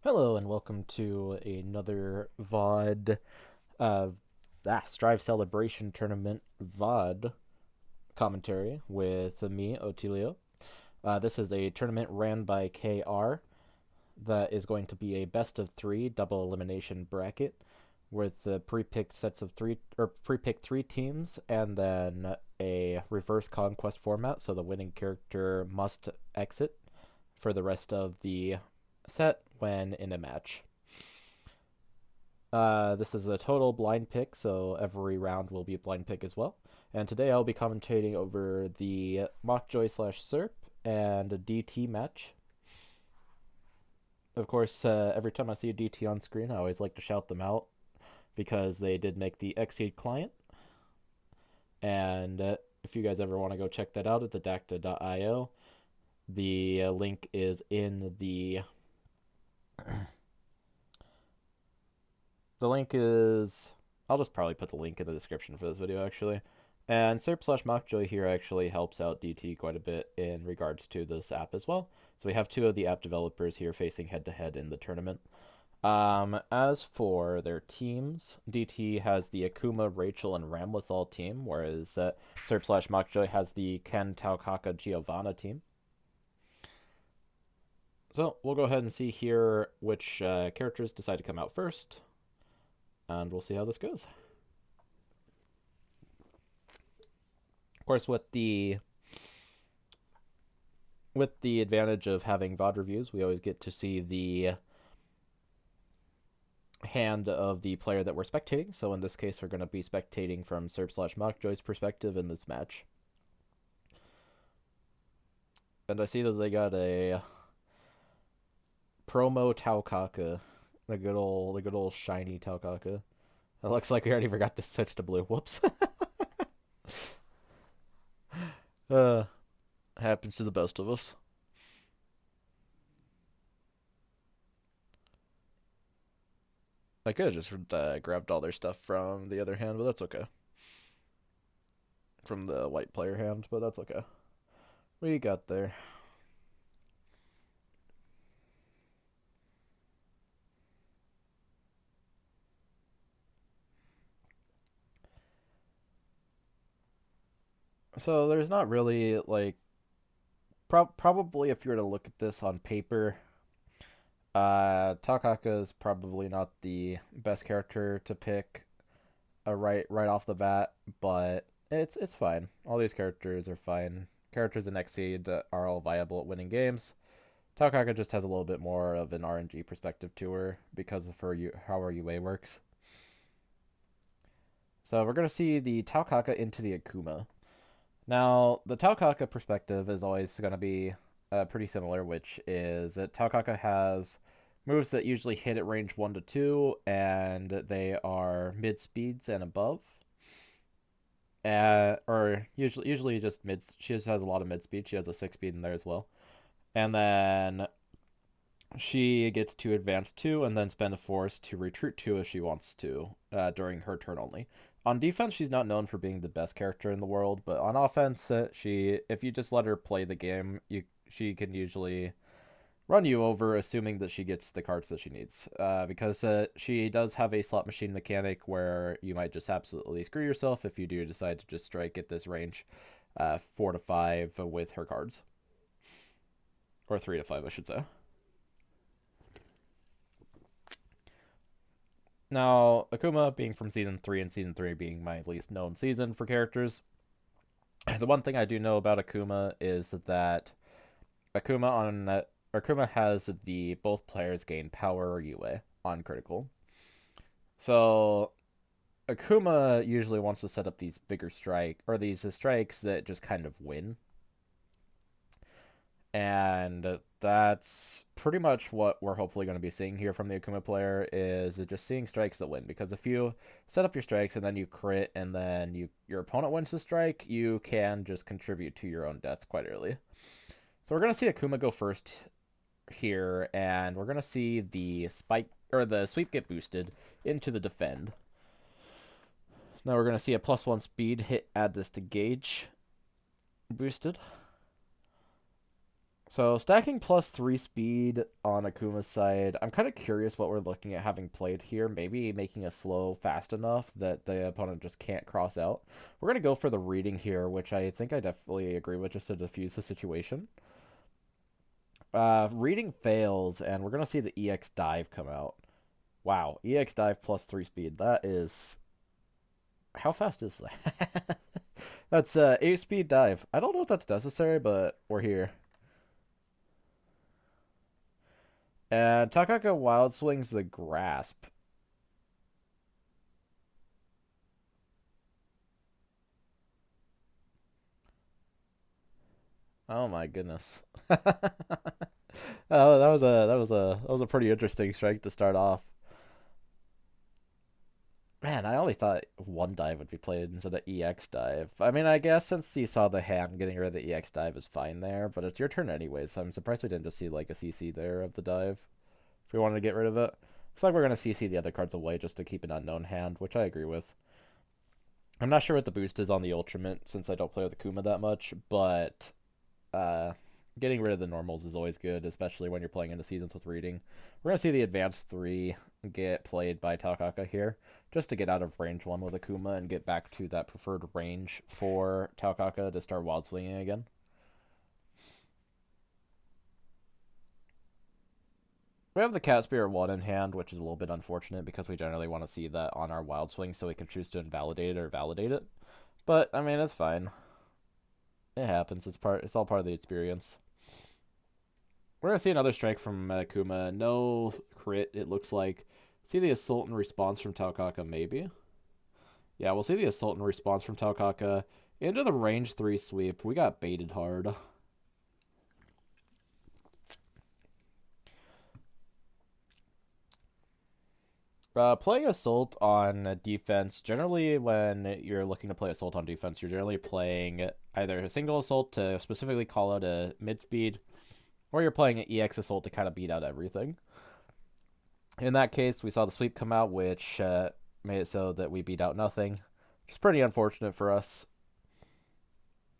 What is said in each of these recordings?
Hello and welcome to another VOD Strive Celebration Tournament VOD commentary with me, Otilio. This is a tournament ran by KR that is going to be a best of three double elimination bracket with pre-picked sets of three or pre-picked three teams and then a reverse conquest format, so the winning character must exit for the rest of the set when in a match. This is a total blind pick, so every round will be a blind pick as well. And today I'll be commentating over the Mockjoy slash Serp and a DT match. Of course, every time I see a DT on screen, I always like to shout them out because they did make the Xseed client. And if you guys ever want to go check that out at the dacta.io, the link is in the link is. I'll just probably put the link in the description for this video, actually. And Serp slash Mockjoy here actually helps out DT quite a bit in regards to this app as well. So we have two of the app developers here facing head to head in the tournament. As for their teams, DT has the Akuma, Rachel, and Ramlethal team, whereas Serp slash Mockjoy has the Ken, Taukaka, Giovanna team. So we'll go ahead and see here which characters decide to come out first, and we'll see how this goes. Of course, with the advantage of having VOD reviews, we always get to see the hand of the player that we're spectating. So in this case, we're going to be spectating from Serp slash Mockjoy's perspective in this match. And I see that they got a promo Taukaka, the good old shiny Taukaka. It looks like we already forgot to switch to blue. Whoops. uh, happens to the best of us. I could have just grabbed all their stuff from the other hand, but that's okay. From the white player hand, but that's okay. We got there. So there's not really like probably if you were to look at this on paper, Takaka is probably not the best character to pick right off the bat, but it's fine. All these characters are fine. Characters in Xseed are all viable at winning games. Takaka just has a little bit more of an RNG perspective to her because of how her UA works. So we're gonna see the Taukaka into the Akuma. Now, the Taukaka perspective is always going to be pretty similar, which is that Taukaka has moves that usually hit at range 1 to 2, and they are mid speeds and above. Or usually just mid. She just has a lot of mid speed. She has a 6 speed in there as well. And then she gets to advance 2 and then spend a force to retreat 2 if she wants to during her turn only. On defense, she's not known for being the best character in the world, but on offense, if you just let her play the game, she can usually run you over, assuming that she gets the cards that she needs. Because she does have a slot machine mechanic where you might just absolutely screw yourself if you do decide to just strike at this range, 4 to 5 with her cards, or 3 to 5, I should say. Now, Akuma being from season 3 and season 3 being my least known season for characters, the one thing I do know about Akuma is that Akuma has the both players gain power or UA on critical. So Akuma usually wants to set up these bigger these strikes that just kind of win. And that's pretty much what we're hopefully going to be seeing here from the Akuma player is just seeing strikes that win. Because if you set up your strikes and then you crit and then your opponent wins the strike, you can just contribute to your own death quite early. So we're going to see Akuma go first here, and we're going to see the sweep get boosted into the defend. Now we're going to see a +1 speed hit, add this to gauge boosted. So stacking +3 speed on Akuma's side, I'm kind of curious what we're looking at having played here. Maybe making a slow fast enough that the opponent just can't cross out. We're going to go for the reading here, which I think I definitely agree with just to diffuse the situation. Reading fails, and we're going to see the EX dive come out. Wow, EX dive +3 speed. That is... How fast is that? That's 8 speed dive. I don't know if that's necessary, but we're here. And Takaka Wild Swings the Grasp. Oh my goodness. Oh, that was a pretty interesting strike to start off. Man, I only thought one dive would be played instead of EX dive. I mean, I guess since you saw the hand, getting rid of the EX dive is fine there, but it's your turn anyways, so I'm surprised we didn't just see like a CC there of the dive. If we wanted to get rid of it. I feel like we're gonna CC the other cards away just to keep an unknown hand, which I agree with. I'm not sure what the boost is on the Ultimate since I don't play with Akuma that much, but uh, getting rid of the normals is always good, especially when you're playing into seasons with reading. We're going to see the advanced 3 get played by Takaka here, just to get out of range 1 with Akuma and get back to that preferred range for Takaka to start wild swinging again. We have the Cat Spirit 1 in hand, which is a little bit unfortunate because we generally want to see that on our wild swing so we can choose to invalidate it or validate it. But, I mean, it's fine. It happens. It's all part of the experience. We're going to see another strike from Kuma. No crit, it looks like. See the Assault and Response from Taukaka, maybe? Yeah, we'll see the Assault and Response from Taukaka. Into the range 3 sweep. We got baited hard. Playing Assault on defense, generally when you're looking to play Assault on defense, you're generally playing either a single Assault to specifically call out a mid-speed, or you're playing an EX Assault to kind of beat out everything. In that case, we saw the sweep come out, which made it so that we beat out nothing, which is pretty unfortunate for us.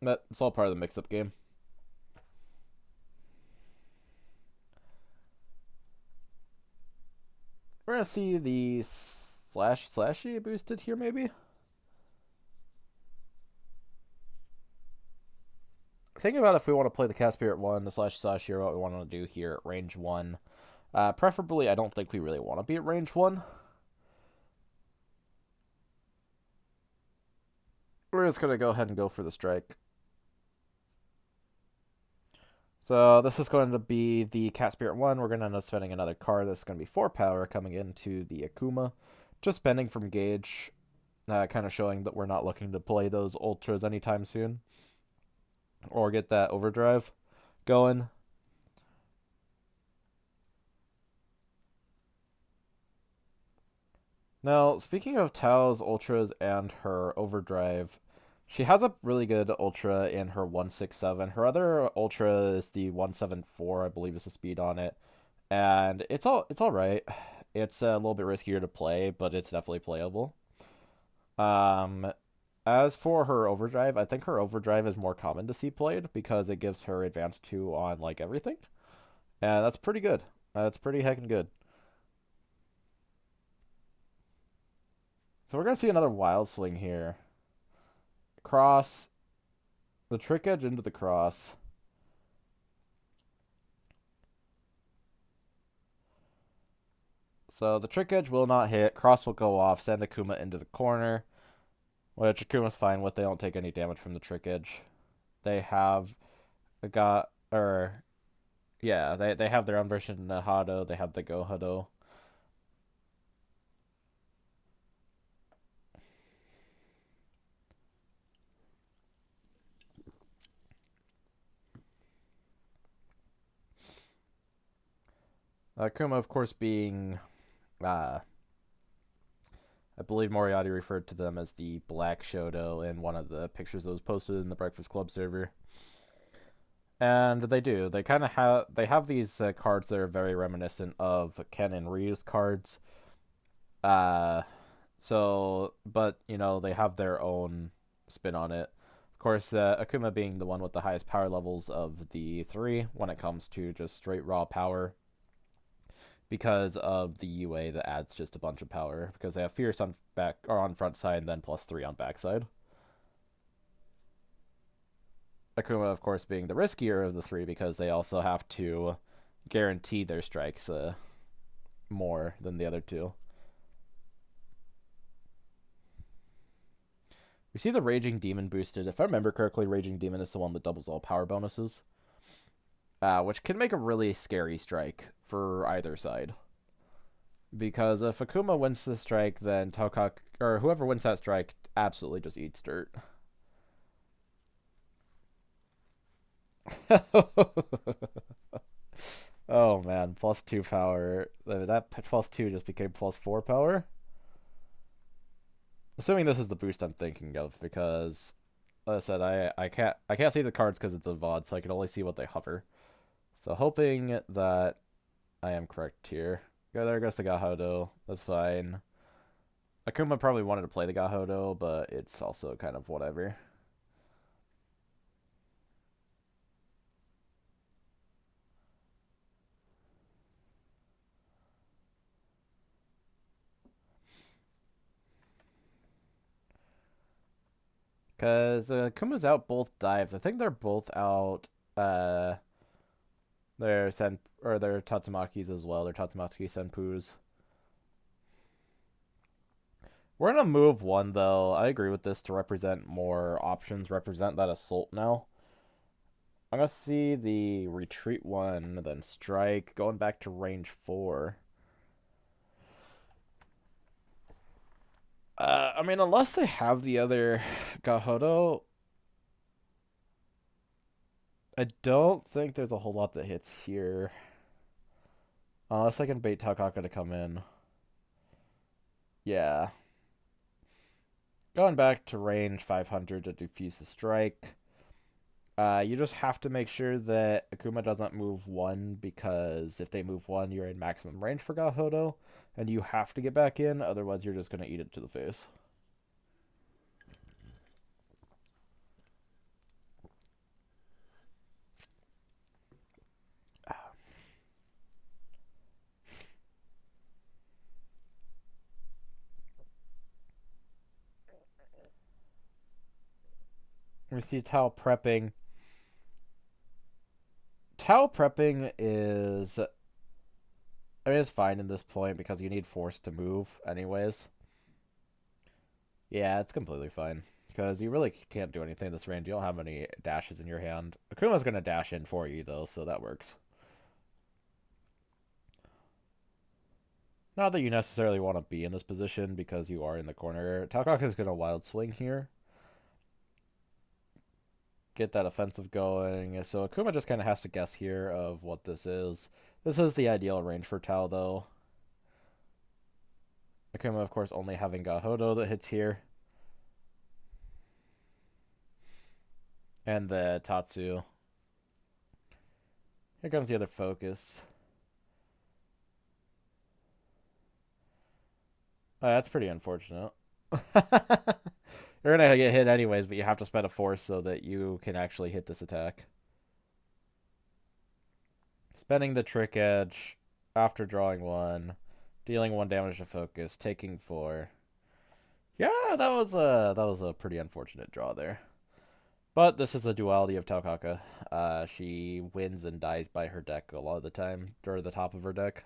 But it's all part of the mix-up game. We're going to see the slashy boosted here, maybe? Think about if we want to play the Cat Spirit 1, the slash here, what we want to do here at range 1. Preferably, I don't think we really want to be at range 1. We're just going to go ahead and go for the strike. So this is going to be the Cat Spirit 1. We're going to end up spending another card. This is going to be 4 power coming into the Akuma. Just spending from Gauge, kind of showing that we're not looking to play those Ultras anytime soon. Or get that Overdrive going. Now, speaking of Tao's Ultras and her Overdrive, she has a really good Ultra in her 167. Her other Ultra is the 174, I believe is the speed on it. And it's all right. It's a little bit riskier to play, but it's definitely playable. As for her Overdrive, I think her Overdrive is more common to see played because it gives her advanced 2 on like everything. And that's pretty good. That's pretty heckin' good. So we're going to see another Wild Sling here. Cross. The Trick Edge into the cross. So the Trick Edge will not hit. Cross will go off. Send Akuma into the corner. Which Akuma's fine with. They don't take any damage from the Trick Edge. They have got... Or... Yeah, they have their own version of Hado. They have the Go Hado. Akuma, of course, being... I believe Moriarty referred to them as the Black Shoto in one of the pictures that was posted in the Breakfast Club server. And they do. They kind of have these cards that are very reminiscent of Ken and Ryu's cards. But you know they have their own spin on it. Of course, Akuma being the one with the highest power levels of the three when it comes to just straight raw power, because of the UA that adds just a bunch of power, because they have Fierce on back or on front side and then +3 on backside. Akuma, of course, being the riskier of the three because they also have to guarantee their strikes more than the other two. We see the Raging Demon boosted. If I remember correctly, Raging Demon is the one that doubles all power bonuses, which can make a really scary strike for either side. Because if Akuma wins the strike, then Tokak, or whoever wins that strike, absolutely just eats dirt. Oh man, +2 power. That +2 just became +4 power. Assuming this is the boost I'm thinking of, because like I said, I can't see the cards because it's a VOD, so I can only see what they hover. So hoping that I am correct here. Yeah, there goes the Gahodo. That's fine. Akuma probably wanted to play the Gahodo, but it's also kind of whatever. Because Akuma's out both dives. I think they're both out their their Tatsumakis as well. Their Tatsumaki Senpus. We're gonna move one though. I agree with this to represent more options. Represent that assault now. I'm gonna see the retreat one, then strike, going back to range 4. I mean, unless they have the other Gahodo, I don't think there's a whole lot that hits here. Unless I can bait Takaka to come in. Yeah. Going back to range 500 to defuse the strike. You just have to make sure that Akuma doesn't move 1, because if they move 1, you're in maximum range for Gahodo, and you have to get back in, otherwise you're just going to eat it to the face. We see Tau prepping. Tau prepping is... I mean, it's fine in this point because you need force to move anyways. Yeah, it's completely fine. Because you really can't do anything in this range. You don't have any dashes in your hand. Akuma's going to dash in for you, though, so that works. Not that you necessarily want to be in this position because you are in the corner. Takaka is going to wild swing here. Get that offensive going. So Akuma just kind of has to guess here of what this is. This is the ideal range for Tau, though. Akuma, of course, only having Gahodo that hits here. And the Tatsu. Here comes the other focus. That's pretty unfortunate. You're gonna get hit anyways, but you have to spend a force so that you can actually hit this attack. Spending the trick edge after drawing 1, dealing 1 damage to focus, taking 4. Yeah, that was a pretty unfortunate draw there. But this is the duality of Taukaka. She wins and dies by her deck a lot of the time, or the top of her deck.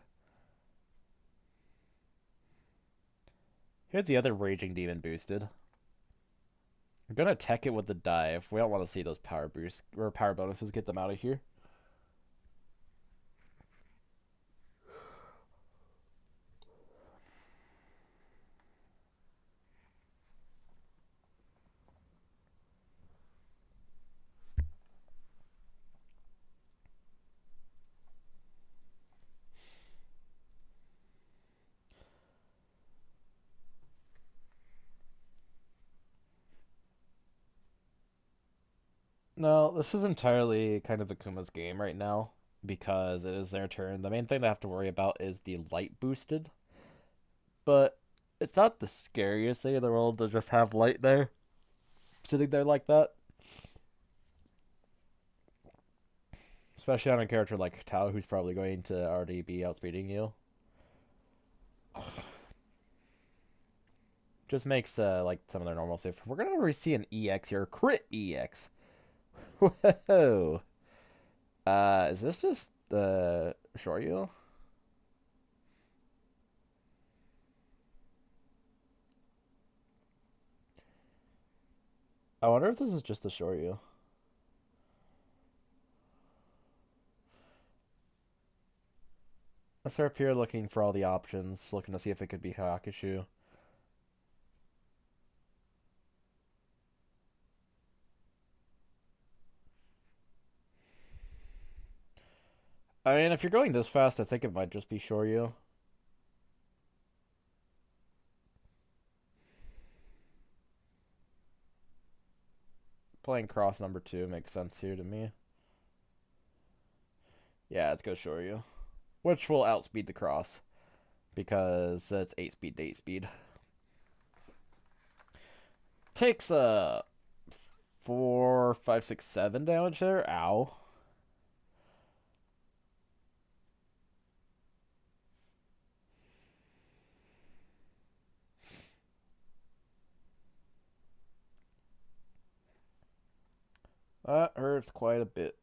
Here's the other Raging Demon boosted. I'm gonna tech it with the dive. We don't want to see those power boosts or power bonuses. Get them out of here. No, this is entirely kind of Akuma's game right now because it is their turn. The main thing they have to worry about is the light boosted. But it's not the scariest thing in the world to just have light there, sitting there like that. Especially on a character like Tao, who's probably going to already be outspeeding you. Just makes like some of their normal safe. We're gonna already see an EX here, crit EX. Whoa. Is this just the Shoryu? I wonder if this is just the Shoryu. A Serp here looking for all the options, looking to see if it could be Hakushu. I mean, if you're going this fast, I think it might just be Shoryu. Playing cross number 2 makes sense here to me. Yeah, let's go Shoryu. Which will outspeed the cross. Because it's 8 speed to 8 speed. Takes 4, 5, 6, 7 damage there. Ow. That hurts quite a bit.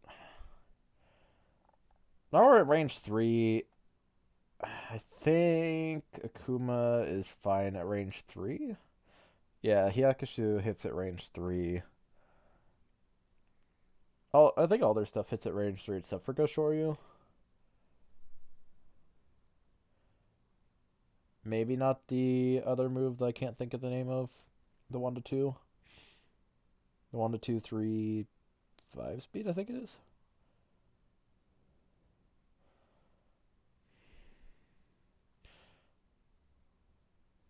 Now we're at range 3. I think Akuma is fine at range 3. Yeah, Hyakushu hits at range 3. Oh, I think all their stuff hits at range 3 except for Goshoryu. Maybe not the other move that I can't think of the name of. The 1 to 2. The 1 to 2, 3, 5 speed, I think it is.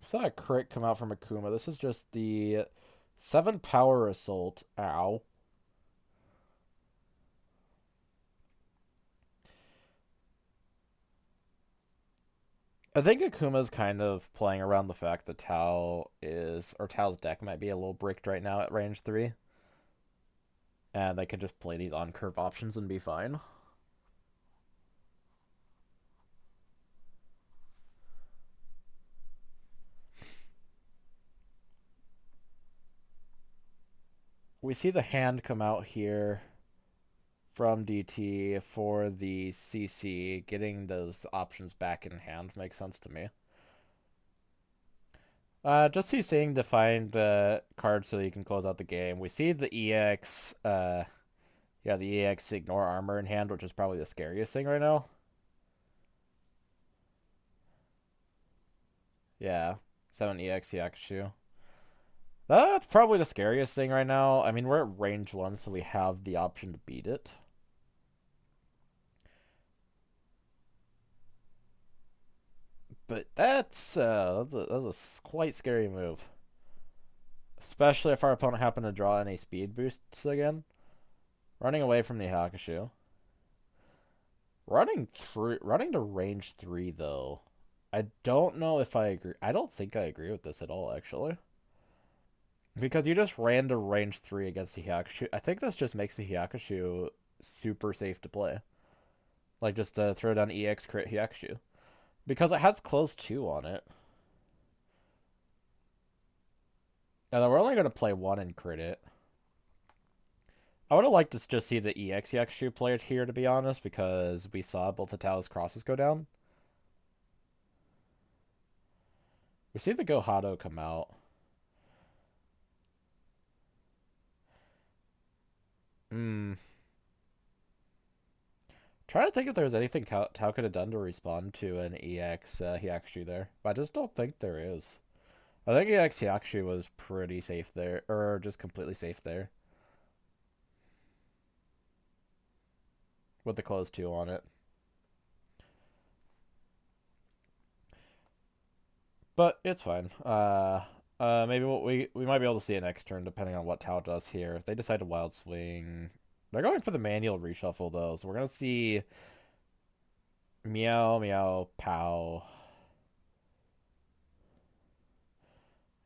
Saw a crit come out from Akuma. This is just the 7 power assault. Ow. I think Akuma's kind of playing around the fact that Tao's deck might be a little bricked right now at range 3. And they can just play these on curve options and be fine. We see the hand come out here from DT for the CC. Getting those options back in hand makes sense to me. Just CCing to find cards so you can close out the game. We see the EX, the EX ignore armor in hand, which is probably the scariest thing right now. Yeah, 7 EX Hyakushu. That's probably the scariest thing right now. I mean, we're at range 1, so we have the option to beat it. But that's a quite scary move. Especially if our opponent happened to draw any speed boosts again. Running away from the Hakushu. Running to range 3, though. I don't know if I agree. I don't think I agree with this at all, actually. Because you just ran to range 3 against the Hyakushu. I think this just makes the Hyakushu super safe to play. Like, just to throw down EX crit Hyakushu. Because it has close 2 on it. And then we're only going to play 1 and crit it. I would have liked to just see the EX Hyakushu play it here, to be honest, because we saw both of Tao's crosses go down. We see the Gohado come out. Trying to think if there's anything Tao could have done to respond to an EX Hyakushu there. But I just don't think there is. I think EX Hyakushu was pretty safe there. Or just completely safe there. With the close 2 on it. But it's fine. Maybe we might be able to see it next turn depending on what Tao does here. If they decide to wild swing, they're going for the manual reshuffle though, so we're gonna see Meow Meow Pow.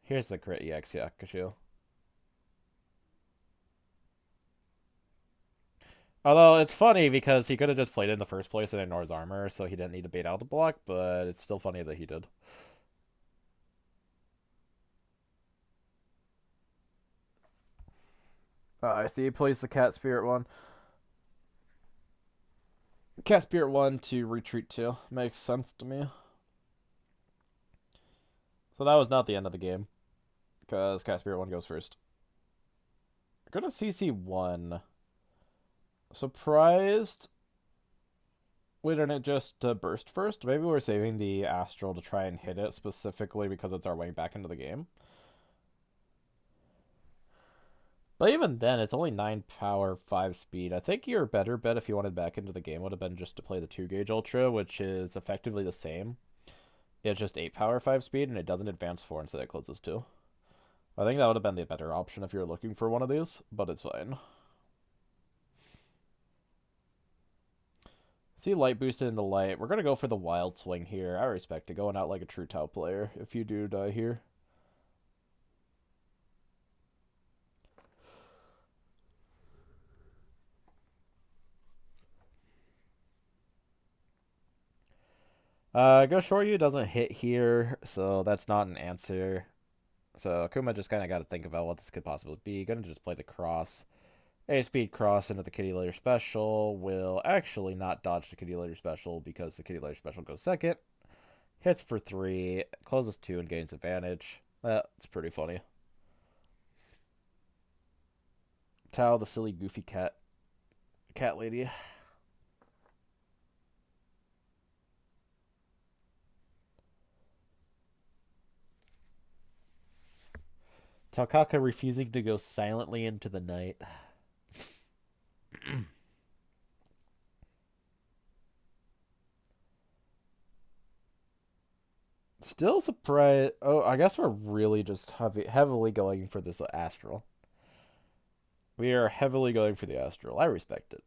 Here's the crit EX Yakushu. Although it's funny because he could have just played it in the first place and ignores armor, so he didn't need to bait out the block, but it's still funny that he did. I see he plays the Cat Spirit one. Cat Spirit 1 to retreat 2. Makes sense to me. So that was not the end of the game, because Cat Spirit 1 goes first. Go to CC1. Surprised we didn't just burst first. Maybe we're saving the Astral to try and hit it specifically because it's our way back into the game. But even then, it's only 9 power, 5 speed. I think your better bet if you wanted back into the game would have been just to play the 2 gauge Ultra, which is effectively the same. It's just 8 power, 5 speed, and it doesn't advance 4 instead it closes 2. I think that would have been the better option if you're looking for one of these, but it's fine. See light boosted into light. We're going to go for the wild swing here. I respect it. Going out like a true Tau player if you do die here. Go Shoryu doesn't hit here, so that's not an answer. So Akuma just kind of got to think about what this could possibly be. Gonna just play the cross. A speed cross into the Kitty Later special will actually not dodge the Kitty Later special because the Kitty Later special goes second. Hits for 3, closes 2, and gains advantage. That's pretty funny. Tao, the silly goofy cat lady. Taukaka refusing to go silently into the night. Still surprised. Oh, I guess we're really just heavily going for this Astral. We are heavily going for the Astral. I respect it.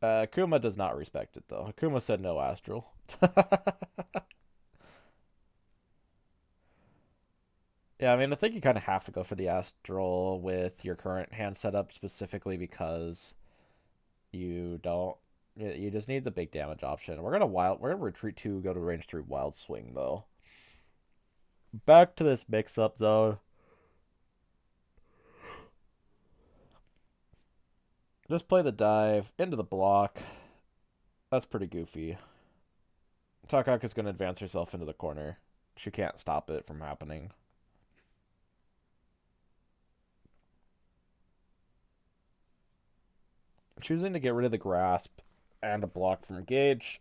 Akuma does not respect it, though. Akuma said no Astral. Yeah, I mean, I think you kind of have to go for the Astral with your current hand setup, specifically because you don't. You just need the big damage option. We're gonna retreat to go to range 3 wild swing though. Back to this mix up zone. Just play the dive into the block. That's pretty goofy. Takaka's gonna advance herself into the corner. She can't stop it from happening. Choosing to get rid of the grasp and a block from Gage.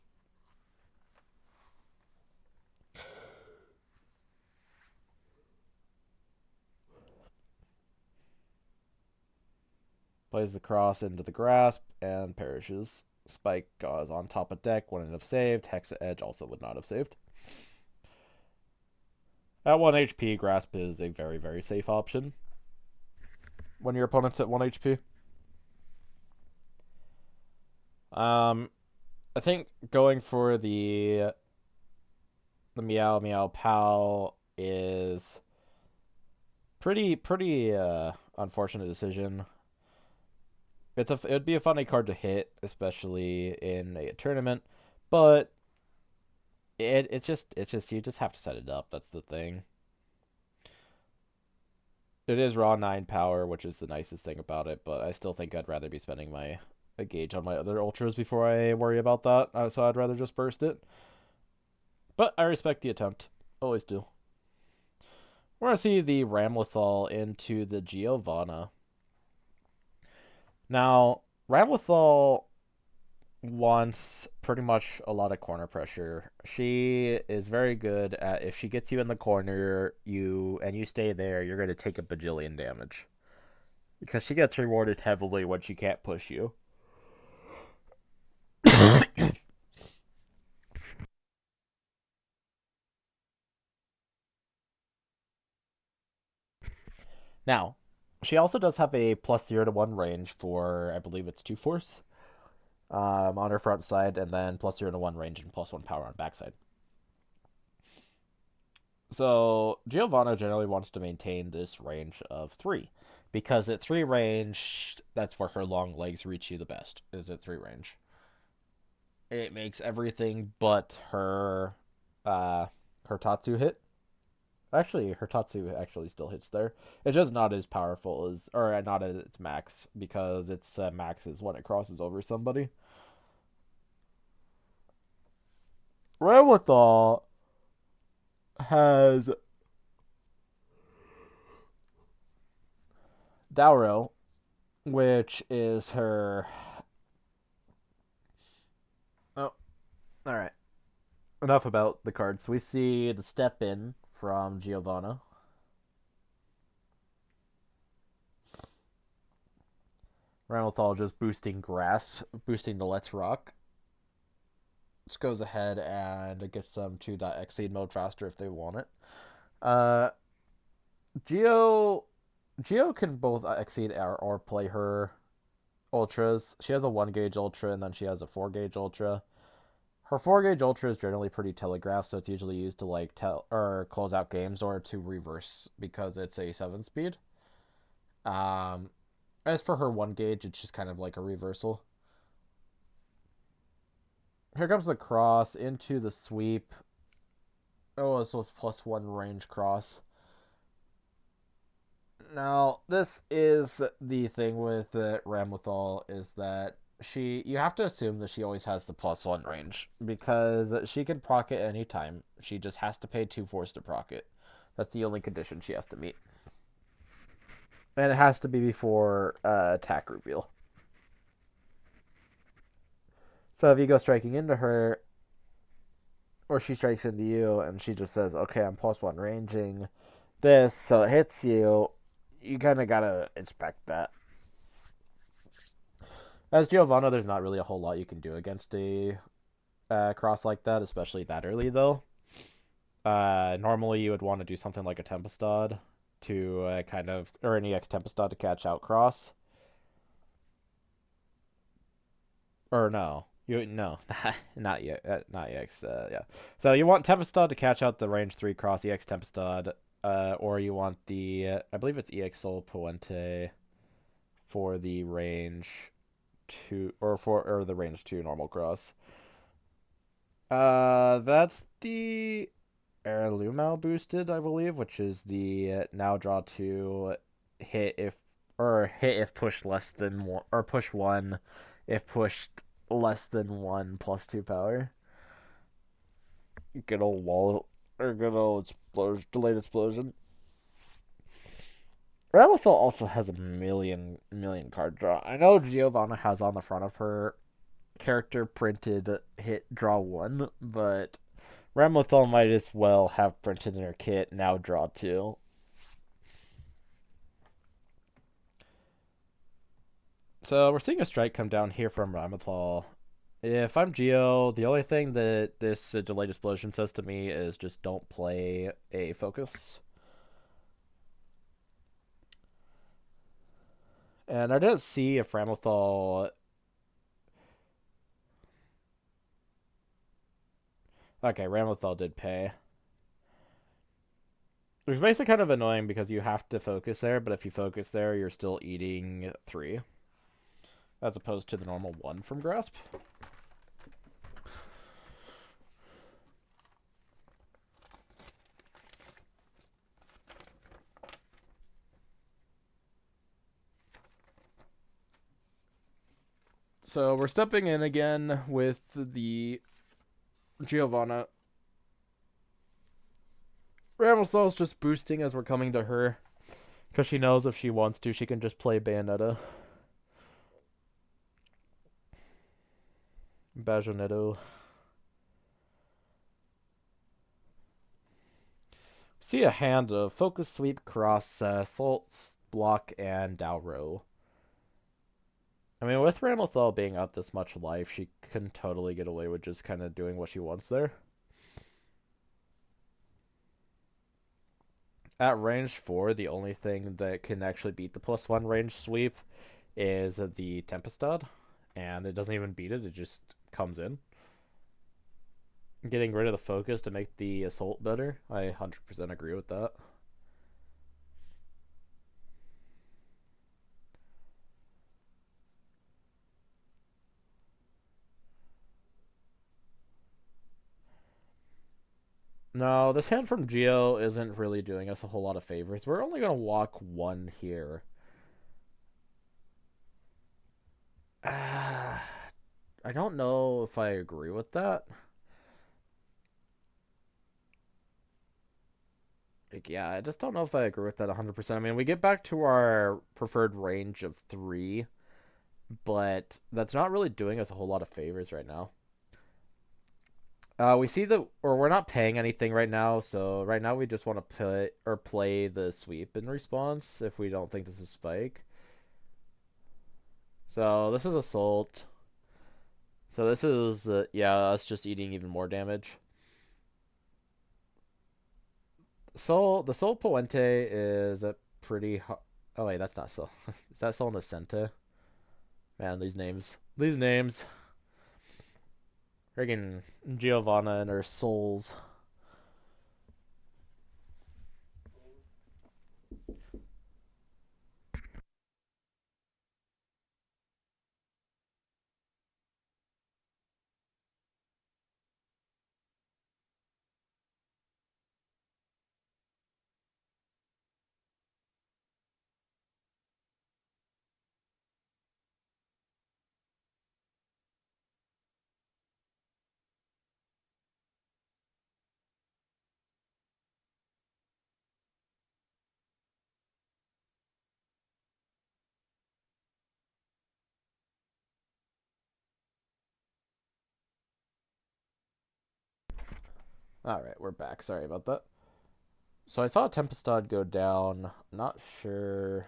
Plays the cross into the grasp and perishes. Spike is on top of deck, wouldn't have saved. Hexa Edge also would not have saved. At 1 HP, grasp is a very, very safe option when your opponent's at 1 HP. I think going for the Meow Meow Pow is pretty unfortunate decision. It'd be a funny card to hit, especially in a tournament, but it's just you just have to set it up. That's the thing. It is raw 9 power, which is the nicest thing about it, but I still think I'd rather be spending a gauge on my other ultras before I worry about that. So I'd rather just burst it. But I respect the attempt. Always do. We're gonna see the Ramlethal into the Giovanna. Now, Ramlethal wants pretty much a lot of corner pressure. She is very good at if she gets you in the corner, you stay there, you're going to take a bajillion damage. Because she gets rewarded heavily when she can't push you. Now, she also does have a +0 to 1 range for, I believe it's 2 force on her front side, and then +0 to 1 range and +1 power on backside. So Giovanna generally wants to maintain this range of 3 because at 3 range, that's where her long legs reach you the best, is at 3 range. It makes everything but her Tatsu hit. Actually, her Tatsu actually still hits there. It's just not as powerful as, or not at its max, because its max is when it crosses over somebody. Ramlethal has Dauro, which is her. Oh, all right. Enough about the cards. We see the step in from Giovanna. Ramlethal just boosting Grasp, boosting the Let's Rock. Just goes ahead and gets them to that Exceed mode faster if they want it. Uh, Geo Geo can both Exceed or play her ultras. She has a 1 gauge ultra and then she has a 4 gauge ultra. Her 4 gauge ultra is generally pretty telegraphed, so it's usually used to like tell or close out games or to reverse because it's a 7 speed. Um, as for her 1 gauge, it's just kind of like a reversal. Here comes the cross into the sweep. Oh, so it's +1 range cross. Now, this is the thing with Ramlethal is that you have to assume that she always has the +1 range because she can proc it anytime. She just has to pay 2 force to proc it. That's the only condition she has to meet. And it has to be before attack reveal. So if you go striking into her, or she strikes into you, and she just says, okay, I'm +1 ranging this, so it hits you, you kind of gotta inspect that. As Giovanna, there's not really a whole lot you can do against a cross like that, especially that early, though. Normally, you would want to do something like a Tempestad to kind of, or an EX Tempestad to catch out cross. Or no, no, not yet, not EX. Yeah. So you want Tempestad to catch out the range 3 cross EX Tempestad, or you want the I believe it's EX Sol Puente for the range 2 or the range 2 normal cross. That's the Heirloomal boosted, I believe, which is the now draw 2 hit if pushed less than 1, or push 1 if pushed less than 1 +2 power. Good old wall, or good old delayed explosion. Ramlethal also has a million card draw. I know Giovanna has on the front of her character printed hit draw 1, but Ramlethal might as well have printed in her kit now draw 2. So we're seeing a strike come down here from Ramlethal. If I'm Geo, the only thing that this delayed explosion says to me is just don't play a focus. And I didn't see if Ramlethal. Okay, Ramlethal did pay. Which makes it kind of annoying because you have to focus there, but if you focus there, you're still eating 3. As opposed to the normal 1 from Grasp. So we're stepping in again with the Giovanna. Ramlthal's just boosting as we're coming to her. Because she knows if she wants to, she can just play Bayonetta. Bajonetto. See a hand of Focus Sweep, Cross, Salt, Block, and Dauro. I mean, with Ramlethal being out this much life, she can totally get away with just kind of doing what she wants there. At range 4, the only thing that can actually beat the +1 range sweep is the Tempestad. And it doesn't even beat it, it just comes in. Getting rid of the focus to make the assault better. I 100% agree with that. No, this hand from Geo isn't really doing us a whole lot of favors. We're only going to walk one here. I don't know if I agree with that. Like, yeah, I just don't know if I agree with that 100%. I mean, we get back to our preferred range of 3, but that's not really doing us a whole lot of favors right now. We see we're not paying anything right now, so right now we just want to put or play the sweep in response if we don't think this is spike. So this is assault. So this is yeah, us just eating even more damage. The Sol Puente is a pretty. Oh wait, that's not Sol. Is that Sol Nascente? Man, these names. These names. Friggin' Giovanna and her souls. Alright, we're back. Sorry about that. So I saw Tempestad go down. Not sure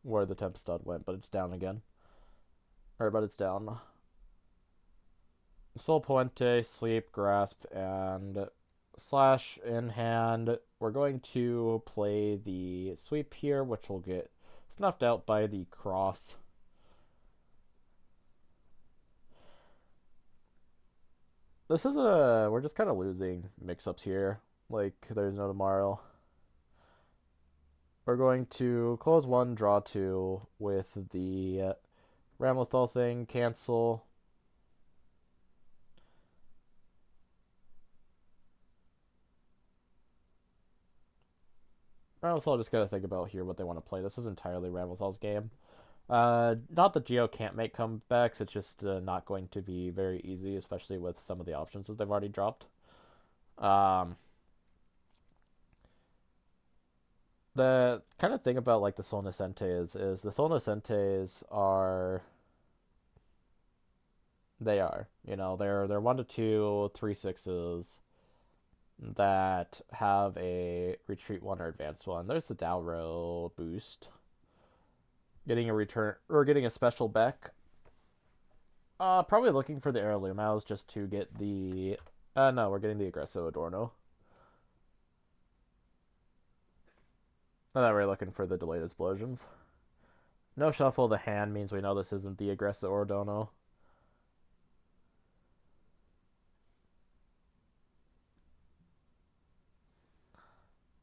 where the Tempestad went, but it's down again. But it's down. Sol Puente, Sleep, Grasp, and Slash in hand. We're going to play the Sweep here, which will get snuffed out by the Cross. We're just kind of losing mix-ups here. Like, there's no tomorrow. We're going to close 1, draw 2 with the Ramlethal thing, cancel. Ramlethal just gotta think about here what they want to play. This is entirely Ramlethal's game. Not that Geo can't make comebacks, it's just not going to be very easy, especially with some of the options that they've already dropped. The kind of thing about like the Sol Nascentes is the Sol Nascentes are they're 1 to 2 3/6s that have a retreat 1 or advance 1. There's the Dalro boost. Getting a return or getting a special Beck. Probably looking for the Aerolumaus just to get the no, we're getting the Aggresso Adorno. I thought we were looking for the delayed explosions. No shuffle of the hand means we know this isn't the Aggresso Adorno.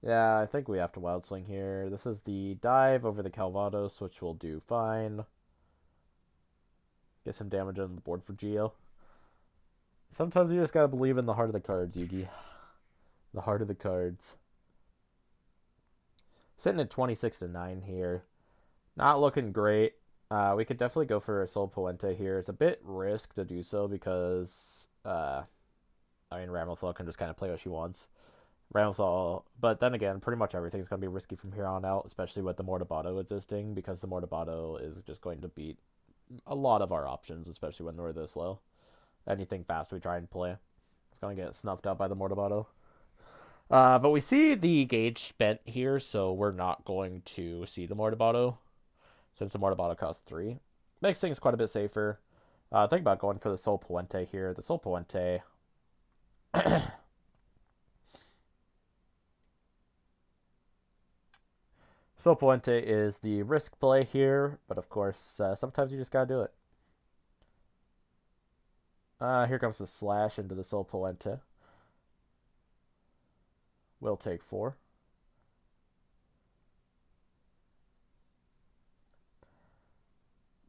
Yeah, I think we have to Wild Sling here. This is the dive over the Calvados, which will do fine. Get some damage on the board for Geo. Sometimes you just gotta believe in the heart of the cards, Yugi. The heart of the cards. Sitting at 26 to 9 here. Not looking great. We could definitely go for a Sol Puente here. It's a bit risk to do so because Ramlethal can just kind of play what she wants. Ramlethal, but then again, pretty much everything's going to be risky from here on out, especially with the Mortabato existing, because the Mortabato is just going to beat a lot of our options, especially when we're this low. Anything fast we try and play, it's going to get snuffed out by the Mortabato. But we see the gauge spent here, so we're not going to see the Mortabato, since the Mortabato costs 3. Makes things quite a bit safer. Think about going for the Sol Puente here. The Sol Puente... Sol Puente is the risk play here, but of course, sometimes you just gotta do it. Here comes the slash into the Sol Puente. We'll take 4.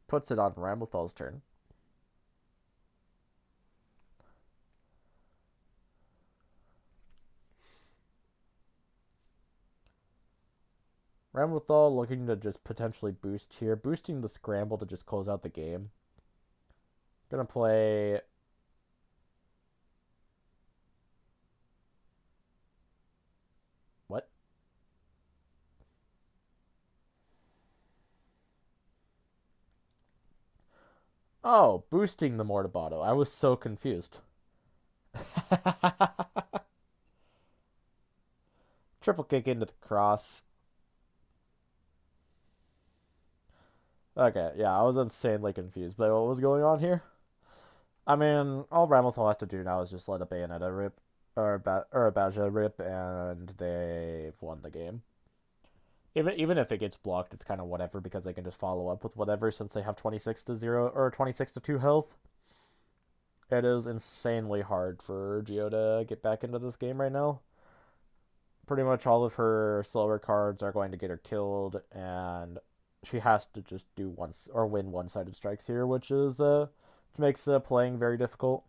Puts it on Ramlethal's turn. Ramlethal looking to just potentially boost here, boosting the scramble to just close out the game. Gonna play. What? Oh, boosting the Mortabato. I was so confused. Triple kick into the cross. Okay, yeah, I was insanely confused by what was going on here. I mean, all Ramlethal has to do now is just let a Bayonetta rip, or a Baja rip, and they've won the game. Even if it gets blocked, it's kind of whatever because they can just follow up with whatever since they have 26-0 or 26-2 health. It is insanely hard for Geo to get back into this game right now. Pretty much all of her slower cards are going to get her killed, and she has to just do once or win one-sided strikes here, which makes playing very difficult.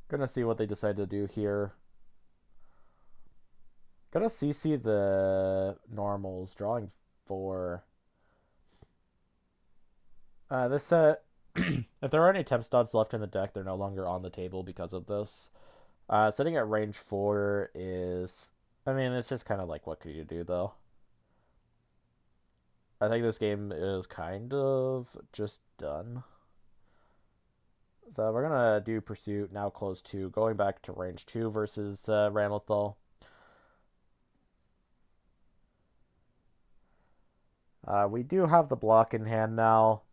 Gonna see what they decide to do here. Gonna CC the normals, drawing 4. This set, if there are any temp dots left in the deck, they're no longer on the table because of this. Sitting at range 4 is, I mean, it's just kind of like, what could you do, though? I think this game is kind of just done. So we're going to do Pursuit, now close 2, going back to range 2 versus Ramlethal. We do have the block in hand now,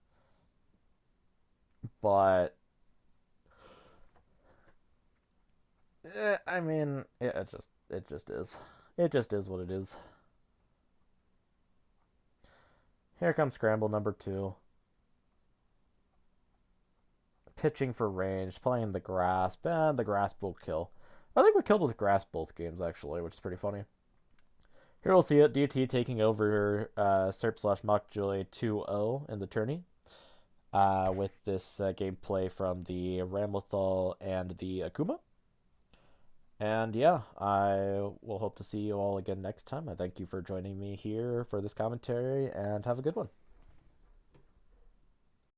but I mean, it just is. It just is what it is. Here comes scramble number 2. Pitching for range, playing the grasp, and the grasp will kill. I think we killed with grasp both games actually, which is pretty funny. Here we'll see it. DT taking over Serp / Mockjoy 2-0 in the tourney. With this gameplay from the Ramlethal and the Akuma. And yeah, I will hope to see you all again next time. I thank you for joining me here for this commentary, and have a good one.